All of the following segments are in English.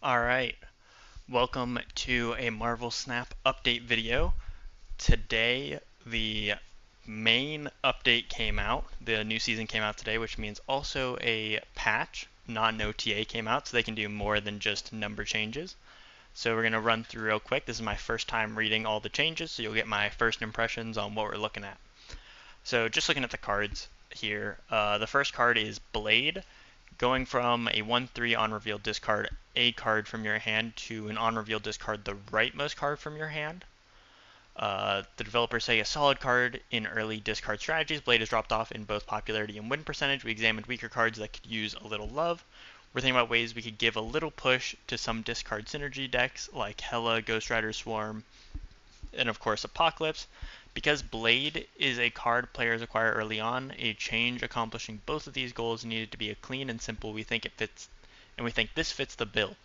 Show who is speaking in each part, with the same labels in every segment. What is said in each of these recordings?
Speaker 1: Alright, welcome to a Marvel Snap update video. Today, the main update came out. The new season came out today, which means also a patch, not an OTA, came out, so they can do more than just number changes. So we're going to run through real quick. This is my first time reading all the changes, so you'll get my first impressions on what we're looking at. So just looking at the cards here, the first card is Blade. Going from a 1/3 on reveal discard a card from your hand to an on reveal discard the rightmost card from your hand. The developers say a solid card in early discard strategies. Blade is dropped off in both popularity and win percentage. We examined weaker cards that could use a little love. We're thinking about ways we could give a little push to some discard synergy decks like Hela, Ghost Rider Swarm, and of course Apocalypse. Because Blade is a card players acquire early on, a change accomplishing both of these goals needed to be a clean and simple. We think this fits the bill.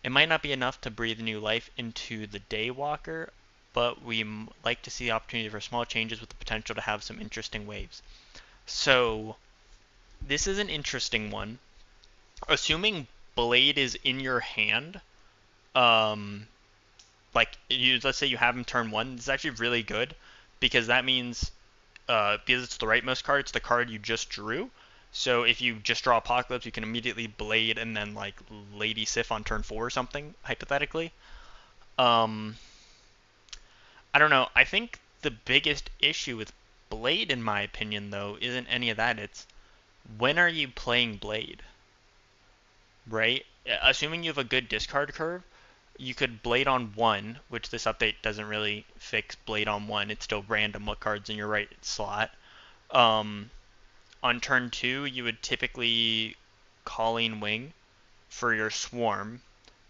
Speaker 1: It might not be enough to breathe new life into the Daywalker, but we like to see the opportunity for small changes with the potential to have some interesting waves. So this is an interesting one. Assuming Blade is in your hand, let's say you have him turn 1, this is actually really good because that means because it's the rightmost card, it's the card you just drew. So if you just draw Apocalypse, you can immediately Blade and then like Lady Sif on turn 4 or something, hypothetically. I don't know. I think the biggest issue with Blade, in my opinion, though, isn't any of that. It's when are you playing Blade, right? Assuming you have a good discard curve, you could Blade on 1, which this update doesn't really fix Blade on 1. It's still random what card's in your right slot. On turn 2, you would typically Colleen Wing for your Swarm.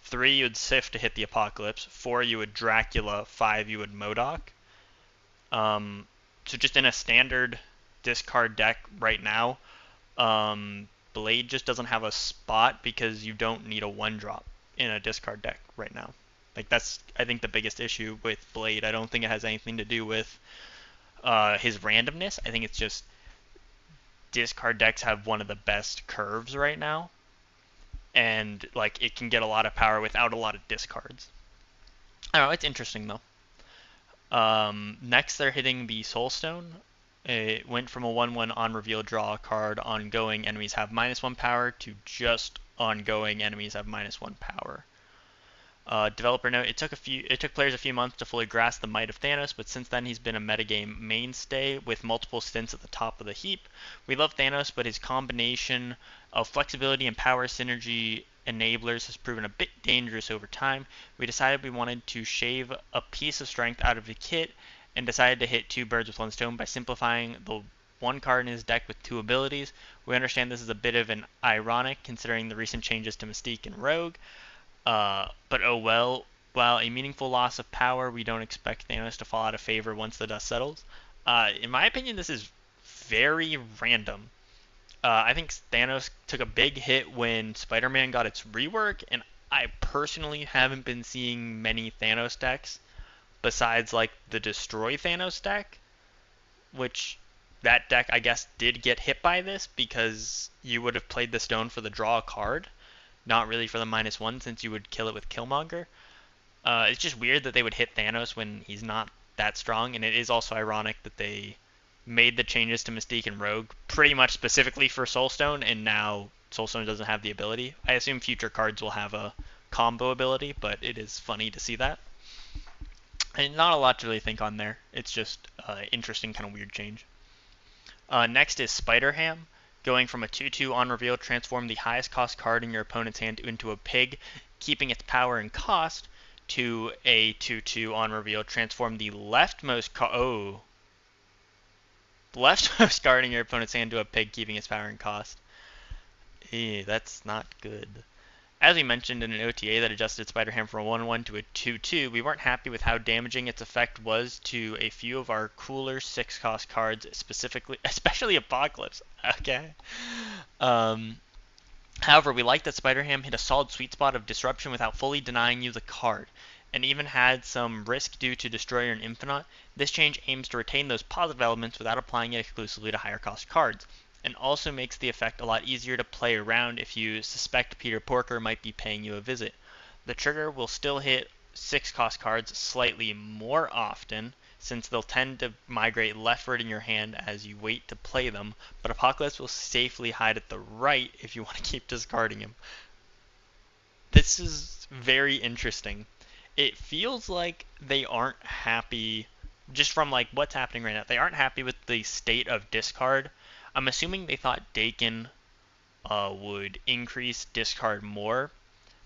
Speaker 1: 3, you would Sif to hit the Apocalypse. 4, you would Dracula. 5, you would MODOK. So just in a standard discard deck right now, Blade just doesn't have a spot because you don't need a 1-drop in a discard deck right now. Like that's, I think, the biggest issue with Blade. I don't think it has anything to do with his randomness. I think it's just discard decks have one of the best curves right now, and like it can get a lot of power without a lot of discards. I don't know. It's interesting though. Next, they're hitting the Soulstone. It went from a 1/1 on reveal draw a card ongoing enemies have -1 power to just ongoing enemies have -1 power. Developer note: it took players a few months to fully grasp the might of Thanos, but since then he's been a metagame mainstay with multiple stints at the top of the heap. We love Thanos, but his combination of flexibility and power synergy enablers has proven a bit dangerous over time. We decided we wanted to shave a piece of strength out of the kit and decided to hit 2 birds with 1 stone by simplifying the 1 card in his deck with 2 abilities. We understand this is a bit of an ironic considering the recent changes to Mystique and Rogue. But oh well. While a meaningful loss of power, we don't expect Thanos to fall out of favor once the dust settles. In my opinion, this is very random. I think Thanos took a big hit when Spider-Man got its rework, and I personally haven't been seeing many Thanos decks besides like the Destroy Thanos deck, which that deck I guess did get hit by this because you would have played the stone for the draw card, not really for the -1 since you would kill it with Killmonger. It's just weird that they would hit Thanos when he's not that strong, and it is also ironic that they made the changes to Mystique and Rogue pretty much specifically for Soulstone, and now Soulstone doesn't have the ability. I assume future cards will have a combo ability, but it is funny to see that. And not a lot to really think on there. It's just interesting, kind of weird change. Next is Spider-Ham. Going from a 2/2 on reveal, transform the highest cost card in your opponent's hand into a pig, keeping its power and cost, to a 2/2 on reveal, transform the leftmost card in your opponent's hand to a pig, keeping its power and cost. That's not good. As we mentioned in an OTA that adjusted Spider-Ham from a 1/1 to a 2/2, we weren't happy with how damaging its effect was to a few of our cooler 6-cost cards, especially Apocalypse. Okay. However, we liked that Spider-Ham hit a solid sweet spot of disruption without fully denying you the card, and even had some risk due to Destroyer and Infinite. This change aims to retain those positive elements without applying it exclusively to higher cost cards, and also makes the effect a lot easier to play around if you suspect Peter Porker might be paying you a visit. The trigger will still hit 6-cost cards slightly more often, since they'll tend to migrate leftward in your hand as you wait to play them, but Apocalypse will safely hide at the right if you want to keep discarding him. This is very interesting. It feels like they aren't happy, just from like what's happening right now, they aren't happy with the state of discard. I'm assuming they thought Dakin would increase discard more,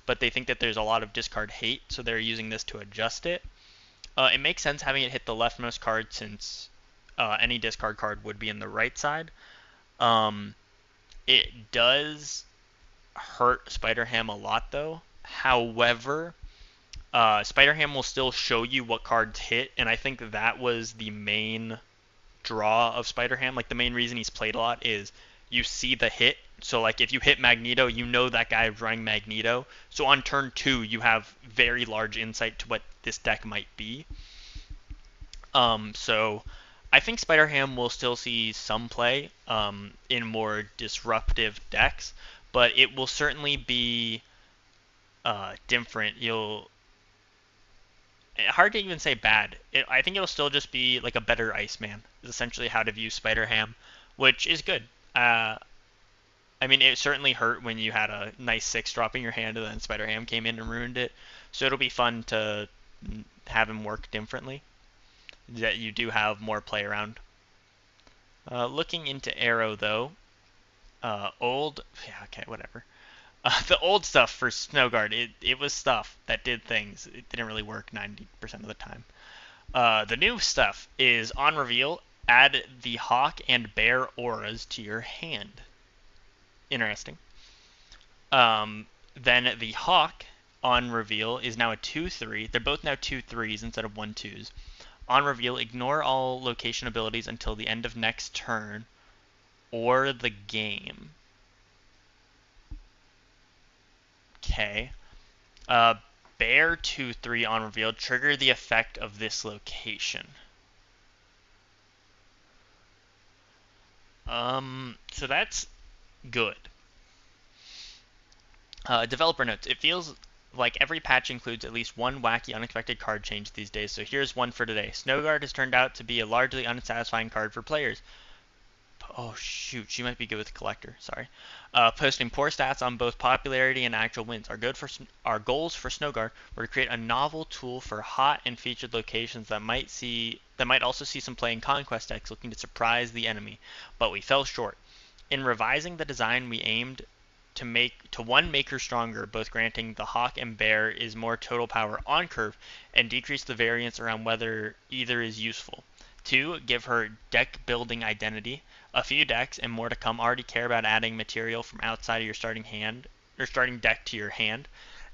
Speaker 1: but they think that there's a lot of discard hate, so they're using this to adjust it. It makes sense having it hit the leftmost card, since any discard card would be in the right side. It does hurt Spider-Ham a lot, though. However, Spider-Ham will still show you what cards hit, and I think that was the main draw of Spider-Ham. Like, the main reason he's played a lot is you see the hit. So, like, if you hit Magneto, you know that guy is running Magneto. So on turn 2, you have very large insight to what this deck might be. So I think Spider-Ham will still see some play in more disruptive decks, but it will certainly be different. Hard to even say bad. I think it'll still just be like a better Iceman, is essentially how to view Spider-Ham, which is good. I mean, it certainly hurt when you had a nice 6-drop in your hand and then Spider-Ham came in and ruined it. So it'll be fun to have him work differently, that you do have more play around. Looking into Arrow, though, yeah, okay, whatever. The old stuff for Snowguard, it was stuff that did things. It didn't really work 90% of the time. The new stuff is, on reveal, add the Hawk and Bear auras to your hand. Interesting. Then the Hawk, on reveal, is now a 2/3. They're both now 2/3s instead of 1/2s. On reveal, ignore all location abilities until the end of next turn or the game. Okay. Bear 2/3 on reveal, trigger the effect of this location. So that's good. Developer notes. It feels like every patch includes at least one wacky unexpected card change these days, so here's one for today. Snowguard has turned out to be a largely unsatisfying card for players. Oh shoot, she might be good with Collector, sorry. Posting poor stats on both popularity and actual wins. Our goals for Snowguard were to create a novel tool for hot and featured locations that might also see some play in Conquest decks looking to surprise the enemy, but we fell short. In revising the design, we aimed to make her stronger, both granting the Hawk and Bear is more total power on curve and decrease the variance around whether either is useful. 2, give her deck building identity. A few decks, and more to come, already care about adding material from outside of your starting hand or starting deck to your hand.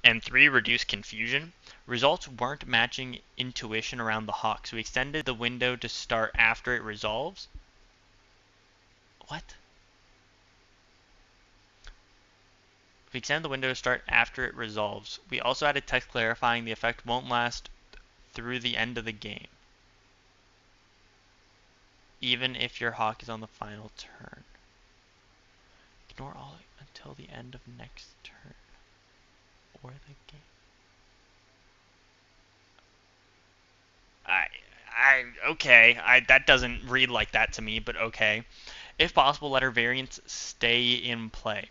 Speaker 1: And 3, reduce confusion. Results weren't matching intuition around the Hawk, so we extended the window to start after it resolves. What? We extend the window to start after it resolves. We also added text clarifying the effect won't last through the end of the game, even if your Hawk is on the final turn. Ignore all until the end of next turn or the game. Okay, that doesn't read like that to me, but okay. If possible, let her variants stay in play.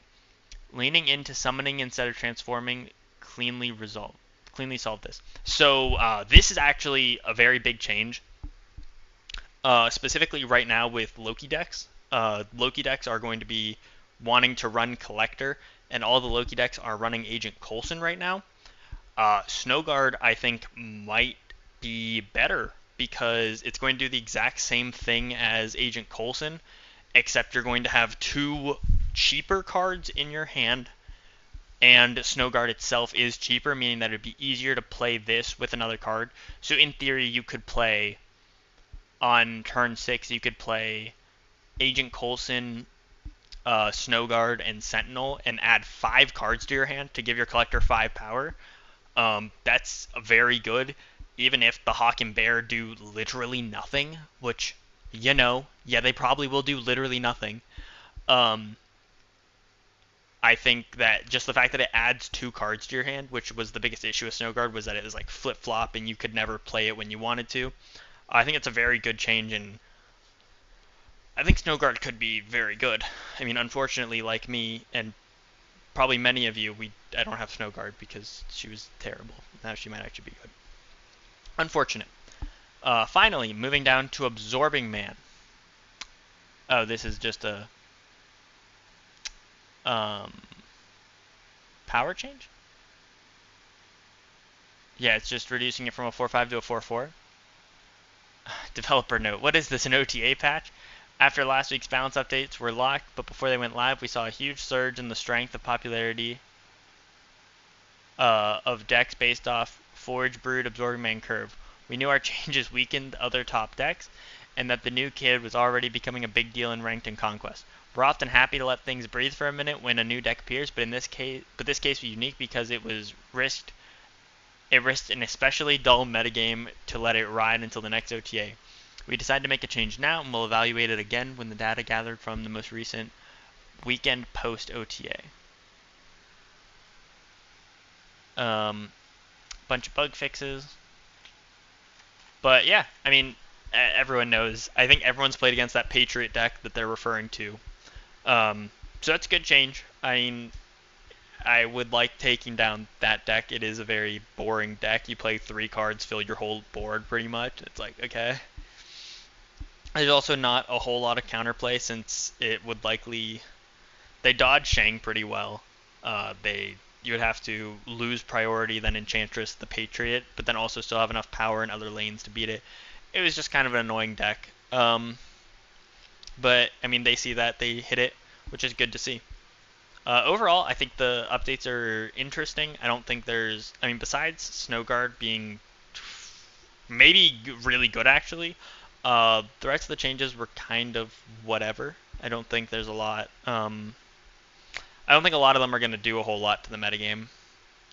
Speaker 1: Leaning into summoning instead of transforming, cleanly solve this. So this is actually a very big change. Specifically right now with Loki decks. Loki decks are going to be wanting to run Collector, and all the Loki decks are running Agent Coulson right now. Snowguard, I think, might be better because it's going to do the exact same thing as Agent Coulson, except you're going to have 2 cheaper cards in your hand, and Snowguard itself is cheaper, meaning that it'd be easier to play this with another card. So in theory, you could play, on turn 6, you could play Agent Coulson, Snowguard, and Sentinel, and add 5 cards to your hand to give your Collector 5 power. That's very good, even if the Hawk and Bear do literally nothing, which, yeah, they probably will do literally nothing. I think that just the fact that it adds 2 cards to your hand, which was the biggest issue with Snow Guard, was that it was like flip flop and you could never play it when you wanted to. I think it's a very good change, and I think Snow Guard could be very good. I mean, unfortunately, like me and probably many of you, I don't have Snow Guard because she was terrible. Now she might actually be good. Unfortunate. Finally, moving down to Absorbing Man. Oh, this is just a um, power change? Yeah, it's just reducing it from a 4/5 to a 4/4. Developer note, what is this, an OTA patch? After last week's balance updates were locked, but before they went live, we saw a huge surge in the strength of popularity of decks based off Forge Brood Absorbing Man curve. We knew our changes weakened other top decks, and that the new kid was already becoming a big deal in ranked and conquest. We're often happy to let things breathe for a minute when a new deck appears, but this case was unique because it risked an especially dull metagame to let it ride until the next OTA. We decided to make a change now, and we'll evaluate it again when the data gathered from the most recent weekend post OTA. Bunch of bug fixes. But yeah, I mean, everyone knows. I think everyone's played against that Patriot deck that they're referring to. So that's a good change. I mean, I would like taking down that deck. It is a very boring deck. You play 3 cards, fill your whole board pretty much. It's like, okay. There's also not a whole lot of counterplay since it would likely... They dodge Shang pretty well. You would have to lose priority, then Enchantress the Patriot, but then also still have enough power in other lanes to beat it. It was just kind of an annoying deck. But, I mean, they see that, they hit it, which is good to see. Overall, I think the updates are interesting. I don't think there's... I mean, besides Snow Guard being maybe really good, actually, the rest of the changes were kind of whatever. I don't think there's a lot... I don't think a lot of them are going to do a whole lot to the metagame.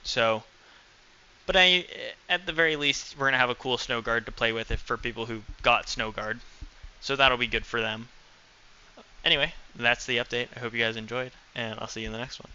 Speaker 1: So... But at the very least, we're going to have a cool Snow Guard to play with for people who got Snow Guard. So that'll be good for them. Anyway, that's the update. I hope you guys enjoyed, and I'll see you in the next one.